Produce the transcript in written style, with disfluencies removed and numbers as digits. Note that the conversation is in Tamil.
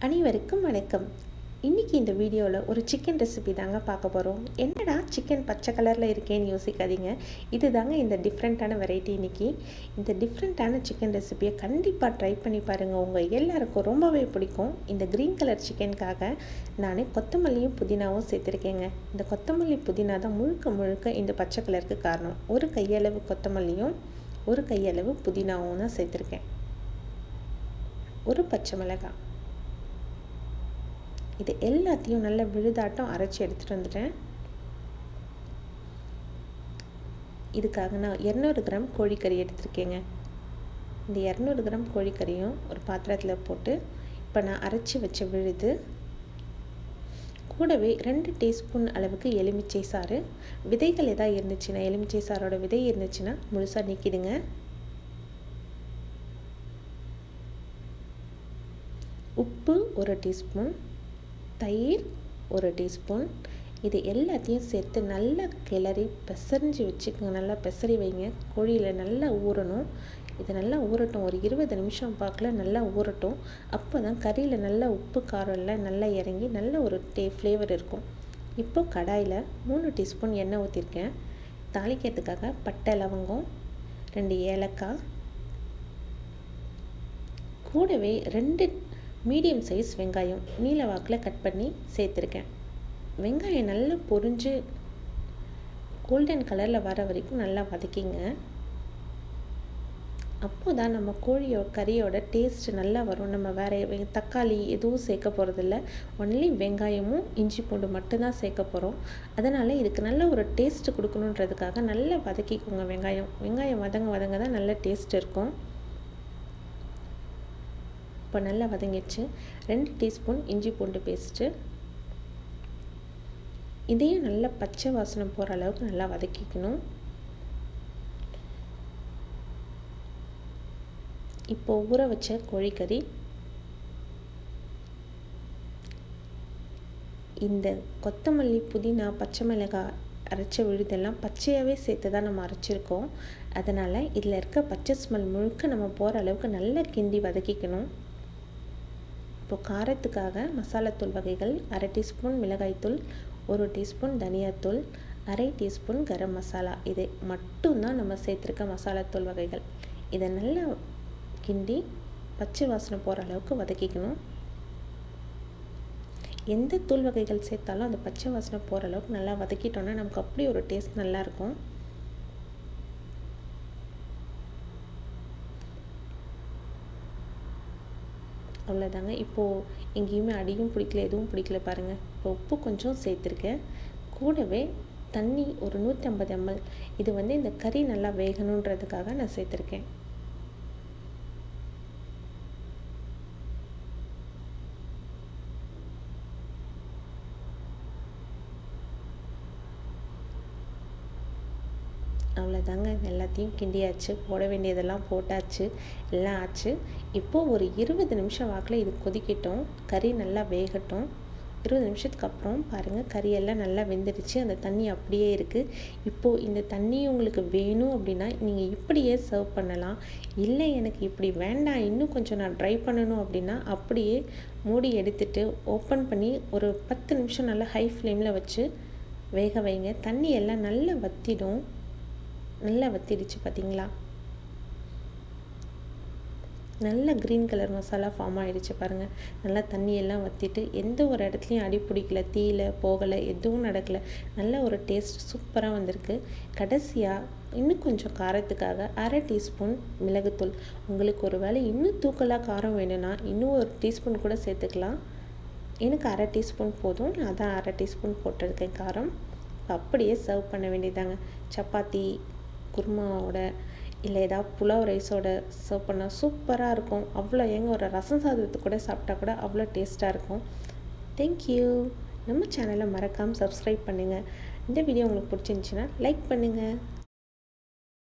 அனைவருக்கும் வணக்கம். இன்றைக்கி இந்த வீடியோவில் ஒரு சிக்கன் ரெசிபி தாங்க பார்க்க போகிறோம். என்னடா சிக்கன் பச்சை கலரில் இருக்கேன்னு யோசிக்காதீங்க. இது தாங்க இந்த டிஃப்ரெண்ட்டான வெரைட்டி. இன்றைக்கி இந்த டிஃப்ரெண்ட்டான சிக்கன் ரெசிபியை கண்டிப்பாக ட்ரை பண்ணி பாருங்கள். உங்கள் எல்லாருக்கும் ரொம்பவே பிடிக்கும். இந்த க்ரீன் கலர் சிக்கனுக்காக நான் கொத்தமல்லியும் புதினாவும் சேர்த்துருக்கேங்க. இந்த கொத்தமல்லி புதினா தான் முழுக்க முழுக்க இந்த பச்சை கலருக்கு காரணம். ஒரு கையளவு கொத்தமல்லியும் ஒரு கையளவு புதினாவும் தான் சேர்த்துருக்கேன். ஒரு பச்சை மிளகாய், இது எல்லாத்தையும் நல்லா விழுதாட்டம் அரைச்சி எடுத்துகிட்டு வந்துட்டேன். இதுக்காக நான் 200 கிராம் கோழிக்கறி எடுத்துருக்கேங்க. இந்த 200 கிராம் கோழிக்கறியும் ஒரு பாத்திரத்தில் போட்டு இப்போ நான் அரைச்சி வச்ச விழுது கூடவே 2 டீஸ்பூன் அளவுக்கு எலுமிச்சை சாறு, விதைகள் எதாவது இருந்துச்சுன்னா, எலுமிச்சை சாரோட விதை இருந்துச்சுன்னா முழுசாக நீக்கிடுங்க. உப்பு 1 டீஸ்பூன், தயிர் 1 டீஸ்பூன், இது எல்லாத்தையும் சேர்த்து நல்லா கிளறி பெசரிஞ்சு வச்சுக்கோங்க. நல்லா பெசரி வைங்க. கோழியில் நல்லா ஊறணும். இது நல்லா ஊறட்டும். ஒரு 20 நிமிஷம் பார்க்கல நல்லா ஊறட்டும். அப்போ தான் கறியில் நல்லா உப்பு காரம் எல்லாம் நல்லா இறங்கி நல்ல ஒரு ஃப்ளேவர் இருக்கும். இப்போ கடாயில் 3 டீஸ்பூன் எண்ணெய் ஊற்றிருக்கேன். தாளிக்கிறதுக்காக பட்டை, லவங்கம், 2 ஏலக்காய், கூடவே 2 மீடியம் சைஸ் வெங்காயம் நீல வாக்கில் கட் பண்ணி சேர்த்துருக்கேன். வெங்காயம் நல்லா பொரிஞ்சு கோல்டன் கலரில் வர வரைக்கும் நல்லா வதக்கிங்க. அப்போ தான் நம்ம கறியோட டேஸ்ட் நல்லா வரும். நம்ம வேறு தக்காளி எதுவும் சேர்க்க போகிறதில்ல. ஒன்லி வெங்காயமும் இஞ்சி பூண்டு மட்டும்தான் சேர்க்க போகிறோம். அதனால் இதுக்கு நல்ல ஒரு டேஸ்ட்டு கொடுக்கணுன்றதுக்காக நல்லா வதக்கிக்கோங்க. வெங்காயம் வதங்க தான் நல்ல டேஸ்ட் இருக்கும். இப்போ நல்லா வதங்கிடுச்சு. 2 டீஸ்பூன் இஞ்சி பூண்டு பேஸ்ட்டு, இதையும் நல்லா பச்சை வாசனை போகிற அளவுக்கு நல்லா வதக்கிக்கணும். இப்போ ஊற வச்ச கோழிக்கறி, இந்த கொத்தமல்லி, புதினா, பச்சை மிளகாய் அரைச்ச விழுதெல்லாம் பச்சையாகவே சேர்த்து தான் நம்ம அரைச்சிருக்கோம். அதனால் இதில் இருக்க பச்சை ஸ்மெல் முழுக்க நம்ம போகிற அளவுக்கு நல்லா கிண்டி வதக்கிக்கணும். இப்போ காரத்துக்காக மசாலாத்தூள் வகைகள் 1/2 டீஸ்பூன் மிளகாய்த்தூள், 1 டீஸ்பூன் தனியாத்தூள், 1/2 டீஸ்பூன் கரம் மசாலா, இது மட்டும்தான் நம்ம சேர்த்துருக்க மசாலாத்தூள் வகைகள். இதை நல்லா கிண்டி பச்சை வாசனை போகிற அளவுக்கு வதக்கிக்கணும். எந்த தூள் வகைகள் சேர்த்தாலும் அந்த பச்சை வாசனை போகிற அளவுக்கு நல்லா வதக்கிட்டோன்னா நமக்கு அப்படி ஒரு டேஸ்ட் நல்லாயிருக்கும். அவ்வளோதாங்க. இப்போது எங்கேயுமே அடியும் பிடிக்கல, எதுவும் பிடிக்கல பாருங்கள். இப்போ உப்பு கொஞ்சம் சேர்த்துருக்கேன். கூடவே தண்ணி ஒரு 150 ml. இது இந்த கறி நல்லா வேகணுன்றதுக்காக நான் சேர்த்துருக்கேன். அவ்வளோதாங்க. எல்லாத்தையும் கிண்டியாச்சு. போட வேண்டியதெல்லாம் போட்டாச்சு. எல்லாம் ஆச்சு. இப்போது ஒரு 20 நிமிஷம் வாக்கில் இது கொதிக்கட்டும். கறி நல்லா வேகட்டும். 20 நிமிஷத்துக்கு அப்புறம் பாருங்கள், கறியெல்லாம் நல்லா வெந்துடுச்சு. அந்த தண்ணி அப்படியே இருக்குது. இப்போது இந்த தண்ணி உங்களுக்கு வேணும் அப்படின்னா நீங்கள் இப்படியே சர்வ் பண்ணலாம். இல்லை எனக்கு இப்படி வேண்டாம், இன்னும் கொஞ்சம் நான் ட்ரை பண்ணணும் அப்படின்னா அப்படியே மூடி எடுத்துட்டு ஓப்பன் பண்ணி ஒரு 10 நிமிஷம் நல்லா ஹை ஃப்ளேமில் வச்சு வேக வைங்க. தண்ணி எல்லாம் நல்லா வற்றிடும். நல்லா வற்றிடுச்சு பார்த்தீங்களா? நல்ல க்ரீன் கலர் மசாலா ஃபார்ம் ஆகிடுச்சு பாருங்கள். நல்லா தண்ணியெல்லாம் வற்றிட்டு எந்த ஒரு இடத்துலையும் அடி பிடிக்கல, தீயில போகலை, எதுவும் நடக்கலை. நல்ல ஒரு டேஸ்ட் சூப்பராக வந்திருக்கு. கடைசியாக இன்னும் கொஞ்சம் காரத்துக்காக 1/2 டீஸ்பூன் மிளகுத்தூள். உங்களுக்கு ஒரு வேளை இன்னும் தூக்கலாக காரம் வேணும்னா இன்னும் 1 டீஸ்பூன் கூட சேர்த்துக்கலாம். எனக்கு 1/2 டீஸ்பூன் போதும். நான் அதான் 1/2 டீஸ்பூன் போட்டிருக்கேன் காரம். அப்படியே சர்வ் பண்ண வேண்டியதாங்க. சப்பாத்தி, குருமாவோட இல்லை ஏதாவது புலாவ் ரைஸோட சர்வ் பண்ணால் சூப்பராக இருக்கும். அவ்வளோ ஒரு ரசம் சாதத்துக்கு கூட சாப்பிட்டா கூட அவ்வளோ டேஸ்ட்டாக இருக்கும். தேங்க்யூ. நம்ம சேனலை மறக்காமல் சப்ஸ்கிரைப் பண்ணுங்கள். இந்த வீடியோ உங்களுக்கு பிடிச்சிருந்துச்சின்னா லைக் பண்ணுங்கள்.